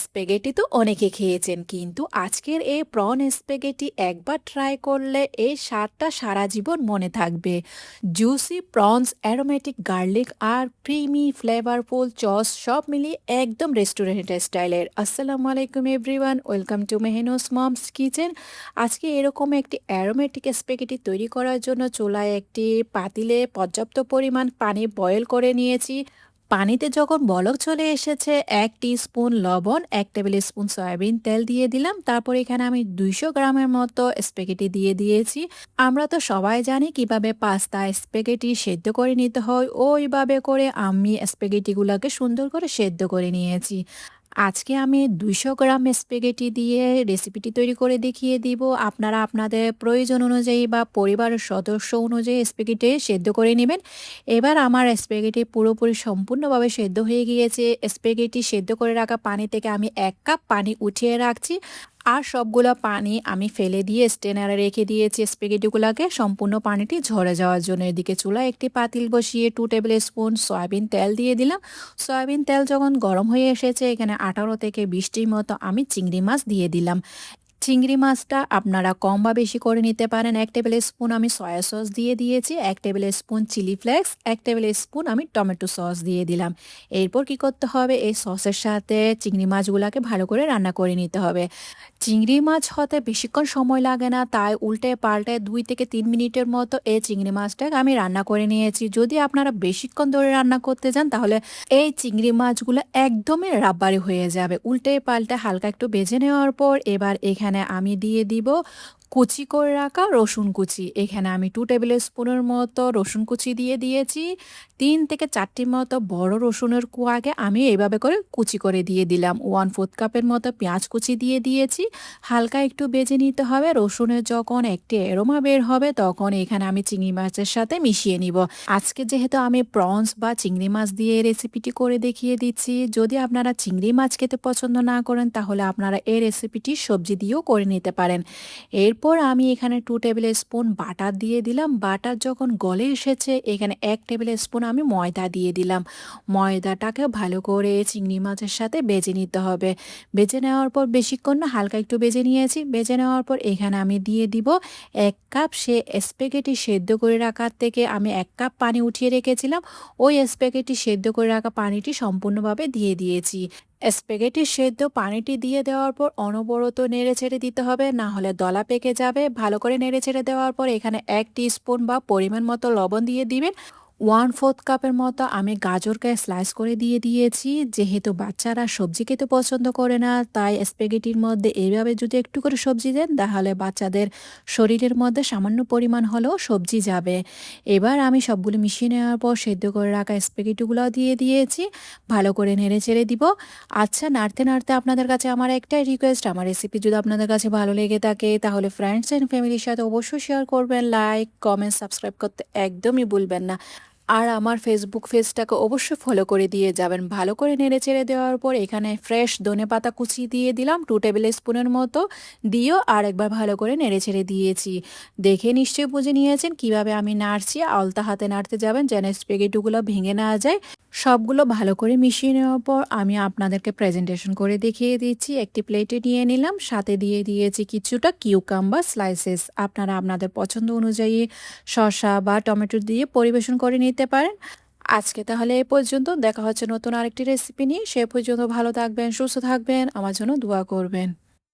Spaghetti তো অনেকে খেয়েছেন, কিন্তু আজকের এই প্রন স্প্যাগেটি একবার ট্রাই করলে এই স্বাদটা সারা জীবন মনে থাকবে। জুসি প্রনস, অ্যারোমেটিক গার্লিক আর ক্রিমি ফ্লেভারফুল চস সব মিলিয়ে একদম রেস্টুরেন্ট স্টাইলের। আসসালামু আলাইকুম everyone, welcome to Mehnu's mom's kitchen. আজকে এরকম একটি অ্যারোমেটিক স্প্যাগেটি তৈরি করার জন্য চুলায় একটি পাতিলে পর্যাপ্ত পরিমাণ পানি বয়েল করে নিয়েছি। পানিতে যখন বলক চলে এসেছে, 1 টি স্পুন লবণ, 1 টেবিল স্পুন সয়াবিন তেল দিয়ে দিলাম। তারপর এখানে আমি 200 গ্রামের মতো স্প্যাগেটি দিয়ে দিয়েছি। আমরা তো সবাই জানি কিভাবে পাস্তা স্প্যাগেটি সেদ্ধ করে নিতে হয়, ওইভাবে করে আমি স্প্যাগেটিগুলোকে সুন্দর করে সেদ্ধ করে নিয়েছি। আজকে আমি 200 গ্রাম স্প্যাগেটি দিয়ে রেসিপিটি তৈরি করে দেখিয়ে দিব। আপনারা আপনাদের প্রয়োজন অনুযায়ী বা পরিবারের সদস্য অনুযায়ী স্প্যাগেটি সেদ্ধ করে নেবেন। এবার আমার স্প্যাগেটি পুরোপুরি সম্পূর্ণভাবে সেদ্ধ হয়ে গিয়েছে। স্প্যাগেটি সেদ্ধ করে রাখা পানি থেকে আমি 1 কাপ পানি উঠিয়ে রাখছি। আর সবগুলো পানি আমি ফেলে দিয়ে স্টেনারে রেখে দিয়েছি স্প্যাগেটিগুলোকে সম্পূর্ণ পানিটি ঝরে যাওয়ার জন্য। এদিকে চুলায় একটি পাতিল বসিয়ে 2 টেবিল স্পুন সয়াবিন তেল দিয়ে দিলাম। সয়াবিন তেল যখন গরম হয়ে এসেছে, এখানে 18 থেকে 20টির মতো আমি চিংড়ি মাছ দিয়ে দিলাম। চিংড়ি মাছটা আপনারা কম বা বেশি করে নিতে পারেন। 1 টেবিল স্পুন আমি সয়া সস দিয়ে দিয়েছি, 1 tablespoon chilli flakes, 1 tablespoon আমি টমেটো সস দিয়ে দিলাম। এরপর কি করতে হবে, এই সসের সাথে চিংড়ি মাছগুলোকে ভালো করে রান্না করে নিতে হবে। চিংড়ি মাছ হতে বেশিক্ষণ সময় লাগে না, তাই উল্টে পাল্টে 2 থেকে 3 মিনিটের মতো এই চিংড়ি মাছটাকে আমি রান্না করে নিয়েছি। যদি আপনারা বেশিক্ষণ ধরে রান্না করতে যান, তাহলে এই চিংড়ি মাছগুলো একদমই রাব্বারি হয়ে যাবে। উল্টে পাল্টে হালকা একটু ভেজে নেওয়ার পর এবার এখানে আমি দিয়ে দিব কুচি করে রাখা রসুন কুচি। এখানে আমি 2 টেবিল স্পুনের মতো রসুন কুচি দিয়ে দিয়েছি। 3 থেকে 4টি মতো বড় রসুনের কোয়াকে আমি এইভাবে করে কুচি করে দিয়ে দিলাম। 1/4 কাপের মতো পেঁয়াজ কুচি দিয়ে দিয়েছি। হালকা একটু ভেজে নিতে হবে। রসুনের যখন একটি এরোমা বের হবে, তখন এখানে আমি চিংড়ি মাছের সাথে মিশিয়ে নিব। আজকে যেহেতু আমি প্রনস বা চিংড়ি মাছ দিয়ে রেসিপিটি করে দেখিয়ে দিচ্ছি, যদি আপনারা চিংড়ি মাছ খেতে পছন্দ না করেন, তাহলে আপনারা এই রেসিপিটি সবজি দিয়েও করে নিতে পারেন। এরপর আমি এখানে 2 টেবিল স্পুন বাটার দিয়ে দিলাম। বাটার যখন গলে এসেছে, এখানে 1 টেবিল স্পুন আমি ময়দা দিয়ে দিলাম। ময়দাটাকে ভালো করে চিংড়ি মাছের সাথে বেজে নিতে হবে। বেজে নেওয়ার পর বেশিক্ষণ না, হালকা একটু বেজে নিয়েছি। বেজে নেওয়ার পর এখানে আমি দিয়ে দিব 1 কাপ সে স্প্যাগেটি সেদ্ধ করে রাখার থেকে আমি 1 কাপ পানি উঠিয়ে রেখেছিলাম। ওই স্প্যাগেটি সেদ্ধ করে রাখা পানিটি সম্পূর্ণভাবে দিয়ে দিয়েছি। স্প্যাগেটি সেদ্ধ পানিটি দিয়ে দেওয়ার পর অনবরত নেড়েচেড়ে দিতে হবে, না হলে দলা পেকে যাবে। ভালো করে নেড়েচেড়ে দেওয়ার পর এখানে 1 টি স্পুন বা পরিমাণ মতো লবণ দিয়ে দিবেন। 1/4 কাপের মতো আমি গাজরকে স্লাইস করে দিয়ে দিয়েছি। যেহেতু বাচ্চারা সবজি খেতে পছন্দ করে না, তাই স্প্যাগেটির মধ্যে এইভাবে যদি একটু করে সবজি দেন, তাহলে বাচ্চাদের শরীরের মধ্যে সামান্য পরিমাণ হলেও সবজি যাবে। এবার আমি সবগুলো মিশিয়ে নেওয়ার পর সেদ্ধ করে রাখা স্প্যাগেটিগুলো দিয়ে দিয়েছি। ভালো করে নেড়ে চেড়ে দিব। আচ্ছা, নাড়তে নাড়তে আপনাদের কাছে আমার একটাই রিকোয়েস্ট, আমার রেসিপি যদি আপনাদের কাছে ভালো লেগে থাকে, তাহলে ফ্রেন্ডস অ্যান্ড ফ্যামিলির সাথে অবশ্যই শেয়ার করবেন। লাইক, কমেন্ট, সাবস্ক্রাইব করতে একদমই ভুলবেন না। আর আমার ফেসবুক পেজটাকে অবশ্যই ফলো করে দিয়ে যাবেন। ভালো করে নেড়ে চেড়ে দেওয়ার পর এখানে ফ্রেশ ধনেপাতা কুচি দিয়ে দিলাম 2 টেবিল স্পুনের মতো। দিয়েও আর একবার ভালো করে নেড়ে চেড়ে দিয়েছি। দেখে নিশ্চয়ই বুঝে নিয়েছেন কিভাবে আমি নাড়ছি। আলতা হাতে নাড়তে যাবেন যেন স্প্যাগেটিগুলো ভেঙে না যায়। সবগুলো ভালো করে মিশিয়ে নেওয়ার পর আমি আপনাদেরকে প্রেজেন্টেশন করে দেখিয়ে দিচ্ছি। একটি প্লেটে নিয়ে নিলাম, সাথে দিয়ে দিয়েছি কিছুটা কিউকাম্বার স্লাইসেস। আপনারা আপনাদের পছন্দ অনুযায়ী শসা বা টমেটো দিয়ে পরিবেশন করে নিতে পারেন। আজকে তাহলে এ পর্যন্ত। দেখা হচ্ছে নতুন আরেকটি রেসিপি নিয়ে। সে পর্যন্ত ভালো থাকবেন, সুস্থ থাকবেন, আমার জন্য দোয়া করবেন।